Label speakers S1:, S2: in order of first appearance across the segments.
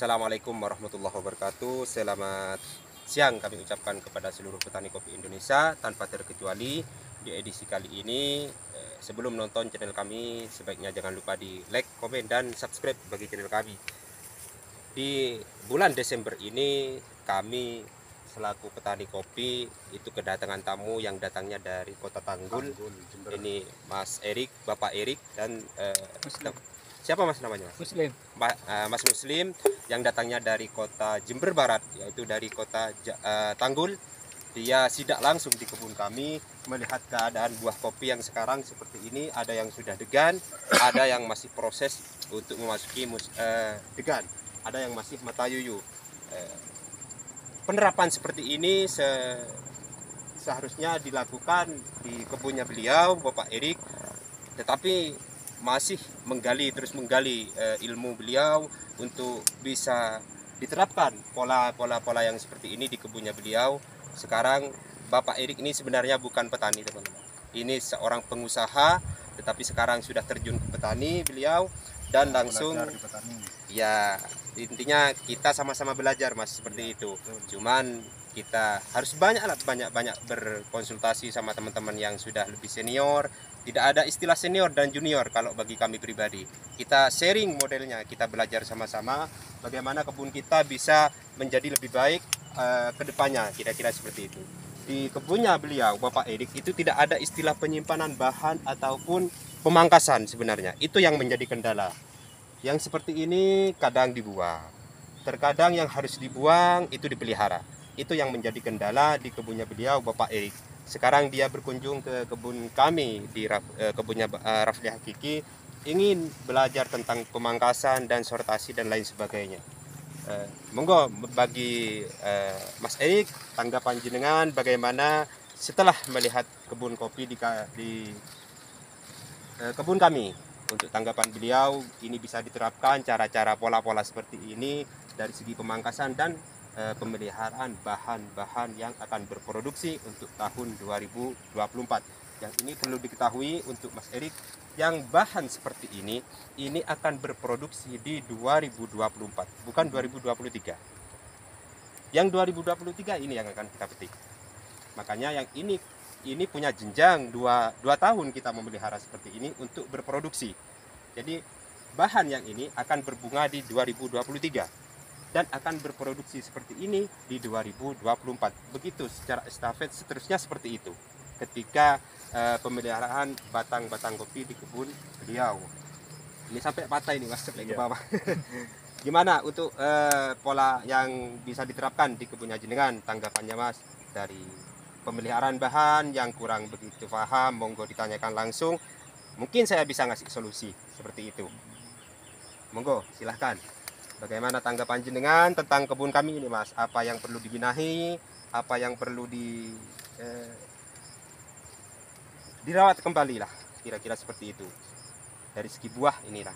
S1: Assalamualaikum warahmatullahi wabarakatuh. Selamat siang kami ucapkan kepada seluruh petani kopi Indonesia tanpa terkecuali. Di edisi kali ini, sebelum nonton channel kami, sebaiknya jangan lupa di like, komen, dan subscribe bagi channel kami. Di bulan Desember ini kami selaku petani kopi itu kedatangan tamu yang datangnya dari Kota Tanggul. Ini Mas Erik, Bapak Erik, dan siapa mas namanya mas?
S2: Muslim.
S1: Mas Muslim yang datangnya dari kota Jember Barat, yaitu dari kota Tanggul. Dia sidak langsung di kebun kami melihat keadaan buah kopi yang sekarang seperti ini. Ada yang sudah degan, ada yang masih proses untuk memasuki degan, ada yang masih matayuyu. Penerapan seperti ini seharusnya dilakukan di kebunnya beliau, Bapak Erik, tetapi masih terus menggali ilmu beliau untuk bisa diterapkan pola yang seperti ini di kebunnya beliau. Sekarang Bapak Erik ini sebenarnya bukan petani, teman-teman. Ini seorang pengusaha, tetapi sekarang sudah terjun ke petani beliau dan langsung ya, intinya kita sama-sama belajar mas, seperti itu. Cuman kita harus banyak berkonsultasi sama teman-teman yang sudah lebih senior. Tidak ada istilah senior dan junior kalau bagi kami pribadi. Kita sharing modelnya, kita belajar sama-sama bagaimana kebun kita bisa menjadi lebih baik ke depannya, kira-kira seperti itu. Di kebunnya beliau, Bapak Erik, itu tidak ada istilah penyimpanan bahan ataupun pemangkasan sebenarnya. Itu yang menjadi kendala. Yang seperti ini kadang dibuang, terkadang yang harus dibuang itu dipelihara. Itu yang menjadi kendala di kebunnya beliau, Bapak Erik. Sekarang dia berkunjung ke kebun kami di kebunnya Rafli Hakiki, ingin belajar tentang pemangkasan dan sortasi dan lain sebagainya. Monggo bagi Mas Erik, tanggapan jenengan bagaimana setelah melihat kebun kopi di kebun kami. Untuk tanggapan beliau, ini bisa diterapkan cara-cara pola-pola seperti ini dari segi pemangkasan dan pemeliharaan bahan-bahan yang akan berproduksi untuk tahun 2024. Yang ini perlu diketahui untuk Mas Erik, yang bahan seperti ini akan berproduksi di 2024, bukan 2023. Yang 2023 ini yang akan kita petik. Makanya yang ini punya jenjang 2 tahun kita memelihara seperti ini untuk berproduksi. Jadi bahan yang ini akan berbunga di 2023 dan akan berproduksi seperti ini di 2024. Begitu secara estafet seterusnya seperti itu ketika pemeliharaan batang-batang kopi di kebun beliau. Ini sampai patah ini mas, sampai ke bawah. Gimana untuk pola yang bisa diterapkan di kebunnya jenengan, tanggapannya mas? Dari pemeliharaan bahan yang kurang begitu paham, monggo ditanyakan langsung, mungkin saya bisa ngasih solusi seperti itu. Monggo silahkan, bagaimana tanggapan jenengan tentang kebun kami ini mas? Apa yang perlu dibenahi, apa yang perlu dirawat kembali lah, kira-kira seperti itu. Dari segi buah inilah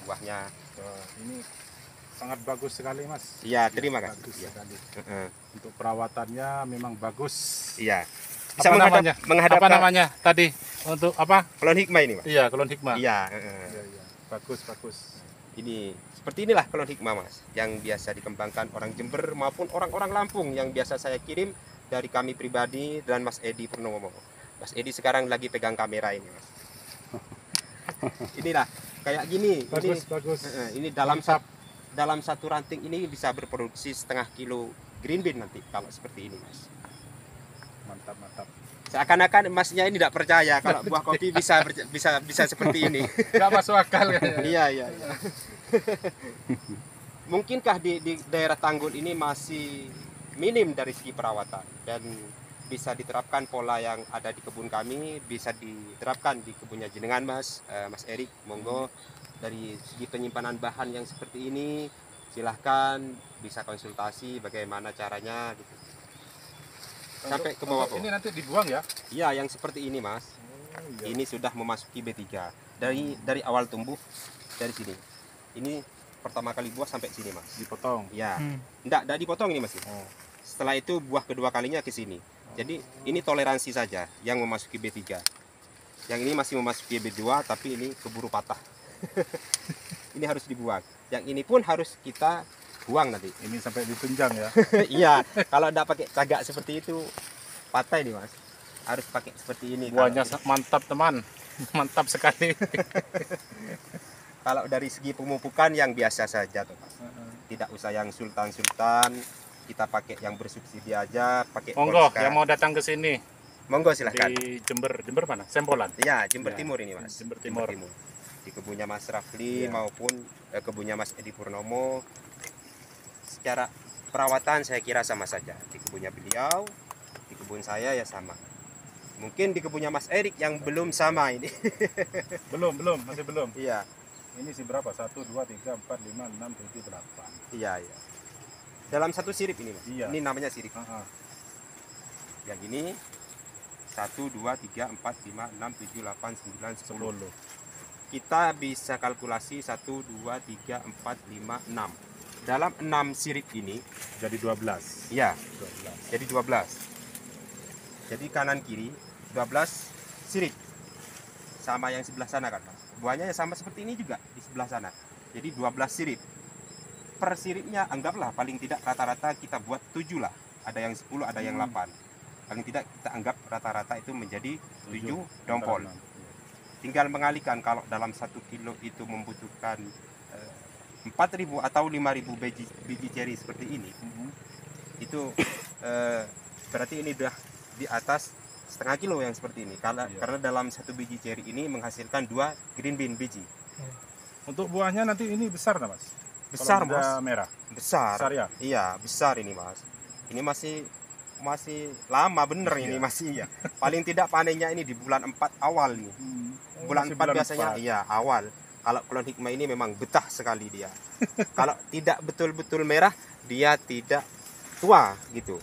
S1: buahnya.
S2: Ini sangat bagus sekali mas.
S1: Iya, terima kasih.
S2: Bagus
S1: Ya.
S2: sekali. Untuk perawatannya memang bagus.
S1: Iya. Bisa
S2: menghadap apa namanya tadi untuk apa?
S1: Kelon hikmah ini mas.
S2: Iya, kelon hikmah.
S1: Iya.
S2: Iya. Bagus.
S1: Ini seperti inilah kelon hikmah mas, yang biasa dikembangkan orang Jember maupun orang-orang Lampung, yang biasa saya kirim dari kami pribadi dan Mas Edi Purnomo. Mas Edi sekarang lagi pegang kamera ini mas. Inilah kayak gini.
S2: Bagus.
S1: Ini dalam satu ranting ini bisa berproduksi setengah kilo green bean nanti kalau seperti ini mas.
S2: Mantap.
S1: Seakan-akan masnya ini tidak percaya kalau buah kopi bisa seperti ini.
S2: Tidak masuk akal ya.
S1: Iya. Mungkinkah di daerah Tanggul ini masih minim dari segi perawatan, dan bisa diterapkan pola yang ada di kebun kami, bisa diterapkan di kebunnya jenengan mas, Mas Erik, monggo. Dari segi penyimpanan bahan yang seperti ini, silahkan bisa konsultasi bagaimana caranya gitu. Sampai ke bawah.
S2: Ini nanti dibuang ya?
S1: Iya, yang seperti ini mas.
S2: Iya.
S1: Ini sudah memasuki B3 dari awal tumbuh dari sini. Ini pertama kali buah sampai sini mas.
S2: Dipotong.
S1: Ya, enggak dipotong ini mas. Setelah itu buah kedua kalinya ke sini. Jadi ini toleransi saja yang memasuki B3. Yang ini masih memasuki B2, tapi ini keburu patah. Ini harus dibuang. Yang ini pun harus kita buang nanti.
S2: Ini sampai ditunjang ya.
S1: Iya, kalau tidak pakai cagak seperti itu patah ini mas. Harus pakai seperti ini.
S2: Buahnya mantap teman, mantap sekali.
S1: Kalau dari segi pemupukan yang biasa saja tuh mas. Tidak usah yang sultan-sultan. Kita pakai yang bersubsidi aja, pakai
S2: Monggo
S1: Polska.
S2: yang mau datang ke sini
S1: Monggo silahkan.
S2: di Jember mana? Sempolan.
S1: Iya, Jember
S2: Ya,
S1: Timur ini mas.
S2: Jember Timur.
S1: Di kebunnya Mas Rafli
S2: Iya.
S1: maupun kebunnya Mas Edi Purnomo. Secara perawatan saya kira sama saja. Di kebunnya beliau, di kebun saya ya sama. Mungkin di kebunnya Mas Erik yang belum sama ini.
S2: Belum, masih belum.
S1: Iya,
S2: Ini sih berapa? 1, 2, 3, 4, 5, 6, 7, 8.
S1: iya. Dalam satu sirip ini mas.
S2: Iya.
S1: Ini namanya sirip. Yang ini 1, 2, 3, 4, 5, 6, 7, 8, 9, 10.
S2: 10.
S1: Kita bisa kalkulasi 1, 2, 3, 4, 5, 6. Dalam 6 sirip ini,
S2: Jadi 12.
S1: ya,
S2: 12.
S1: jadi 12. Jadi kanan kiri 12 sirip. Sama yang sebelah sana kan, Mas. Buahnya ya sama seperti ini juga di sebelah sana. Jadi 12 sirip. Per siripnya anggaplah paling tidak rata-rata kita buat 7 lah. Ada yang 10, ada yang 8. Paling tidak kita anggap rata-rata itu menjadi 7 dompol. Tinggal mengalihkan kalau dalam 1 kilo itu membutuhkan 4.000 atau 5.000 biji ceri seperti ini. Itu berarti ini udah di atas setengah kilo yang seperti ini. Karena dalam 1 biji ceri ini menghasilkan 2 green bean biji.
S2: Untuk buahnya nanti ini besar nah mas?
S1: Besar
S2: Kalau udah
S1: mas.
S2: merah.
S1: Besar.
S2: Besar ya?
S1: Iya besar ini mas. Ini masih lama bener ini
S2: Iya.
S1: masih ya. Paling tidak panennya ini di bulan 4 awal nih. Bulan 4 biasanya
S2: 4.
S1: iya awal. Kalau klon hikmah ini memang betah sekali dia. Kalau tidak betul-betul merah dia tidak tua gitu.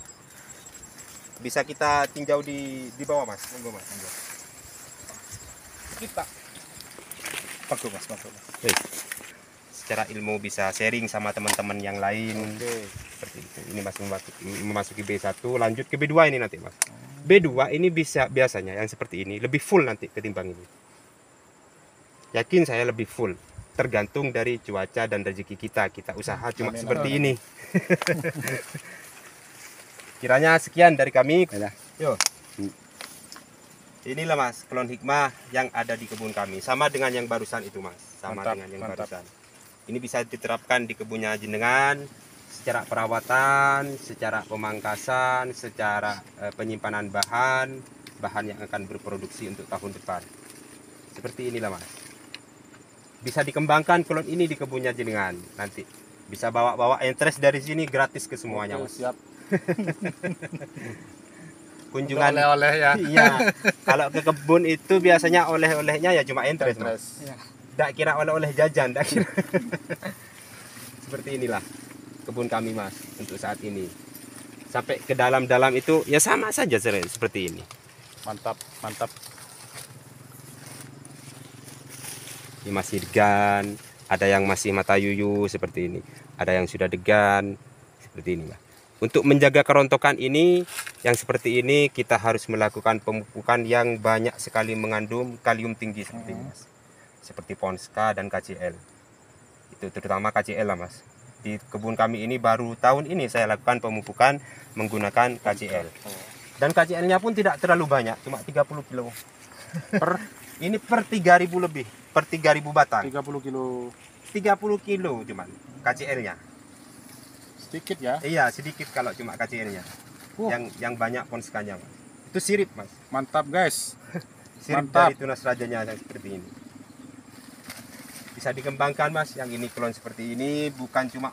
S1: Bisa kita tinjau di bawah mas. Monggo mas. Monggo. Kita
S2: Bagus mas.
S1: secara ilmu bisa sharing sama teman-teman yang lain.
S2: Oke.
S1: Seperti itu. Ini masih memasuki B1, lanjut ke B2 ini nanti mas. B2 ini biasanya yang seperti ini lebih full nanti ketimbang ini. Yakin saya lebih full. Tergantung dari cuaca dan rezeki kita usaha cuma
S2: Amin.
S1: seperti ini. Kiranya sekian dari kami. Yo. Inilah mas klon hikmah yang ada di kebun kami. Sama dengan yang barusan itu mas. Sama
S2: Mantap,
S1: dengan yang
S2: mantap.
S1: barusan. Ini bisa diterapkan di kebunnya jenengan secara perawatan, secara pemangkasan, secara penyimpanan bahan yang akan berproduksi untuk tahun depan. Seperti inilah mas. Bisa dikembangkan klon ini di kebunnya jenengan nanti. Bisa bawa interest dari sini gratis ke semuanya
S2: Oke,
S1: mas.
S2: siap.
S1: Kunjungan
S2: Oleh-oleh ya.
S1: Iya. Kalau ke kebun itu biasanya oleh-olehnya ya cuma interest mas. Nggak kira oleh-oleh jajan, nggak kira. Seperti inilah kebun kami mas untuk saat ini. Sampai ke dalam-dalam itu ya sama saja seperti ini.
S2: Mantap.
S1: Ini masih degan, ada yang masih mata yuyu seperti ini, ada yang sudah degan seperti ini mas. Untuk menjaga kerontokan ini yang seperti ini kita harus melakukan pemupukan yang banyak sekali mengandung kalium tinggi seperti ini mas. Seperti Polska dan KCL. Itu terutama KCL lah mas. Di kebun kami ini baru tahun ini saya lakukan pemupukan menggunakan KCL. Dan KCL-nya pun tidak terlalu banyak, cuma 30 kilo. Ini per 3.000 lebih, per 3.000 batang.
S2: 30 kilo
S1: 30 kilo cuman KCL-nya.
S2: sedikit ya.
S1: Iya, sedikit kalau cuma KCL-nya. Yang banyak Polskanya, mas. Itu sirip, mas.
S2: Mantap guys.
S1: Sirip
S2: Mantap.
S1: dari tunas rajanya yang seperti ini. Bisa dikembangkan mas, yang ini klon seperti ini bukan cuma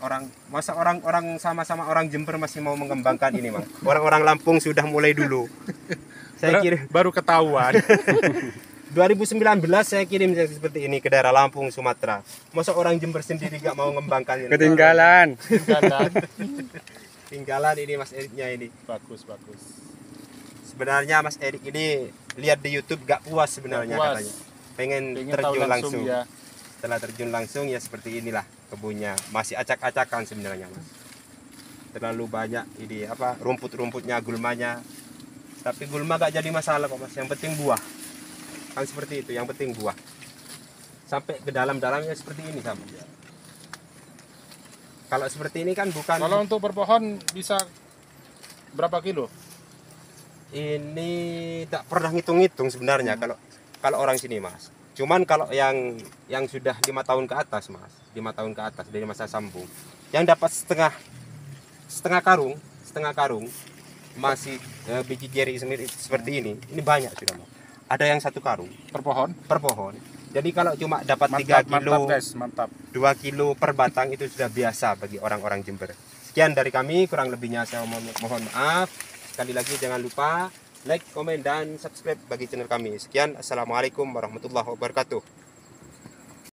S1: masa orang sama-sama orang Jember masih mau mengembangkan ini mas. Orang-orang Lampung sudah mulai dulu. Saya kirim
S2: Baru ketahuan.
S1: 2019 saya kirim yang seperti ini ke daerah Lampung, Sumatera. Masa orang Jember sendiri gak mau mengembangkan ini?
S3: Ketinggalan.
S1: Tinggalan ini mas Eriknya ini.
S2: Bagus.
S1: Sebenarnya mas Erik ini lihat di YouTube gak puas sebenarnya
S2: Puas.
S1: katanya. Pengen
S2: Tahu
S1: terjun langsung.
S2: ya.
S1: Setelah terjun langsung ya seperti inilah kebunnya. Masih acak-acakan sebenarnya mas. Terlalu banyak ini rumput-rumputnya, gulmanya. Tapi gulma gak jadi masalah kok mas. Yang penting buah. Kan seperti itu, yang penting buah. Sampai ke dalam-dalamnya seperti ini sama. Kalau seperti ini kan bukan.
S2: Kalau untuk per pohon bisa berapa kilo?
S1: Ini tak pernah ngitung-ngitung sebenarnya kalau orang sini Mas. Cuman kalau yang sudah 5 tahun ke atas Mas, 5 tahun ke atas dari masa sambung, yang dapat setengah karung masih biji ceri seperti ini banyak sudah Mas. Ada yang 1 karung
S2: Per pohon?
S1: per pohon. Jadi kalau cuma dapat 3
S2: Mantap,
S1: kilo,
S2: mantap guys, mantap.
S1: 2 kilo per batang itu sudah biasa bagi orang-orang Jember. Sekian dari kami, kurang lebihnya saya mohon maaf. Sekali lagi jangan lupa like, komen, dan subscribe bagi channel kami. Sekian, assalamualaikum warahmatullahi wabarakatuh.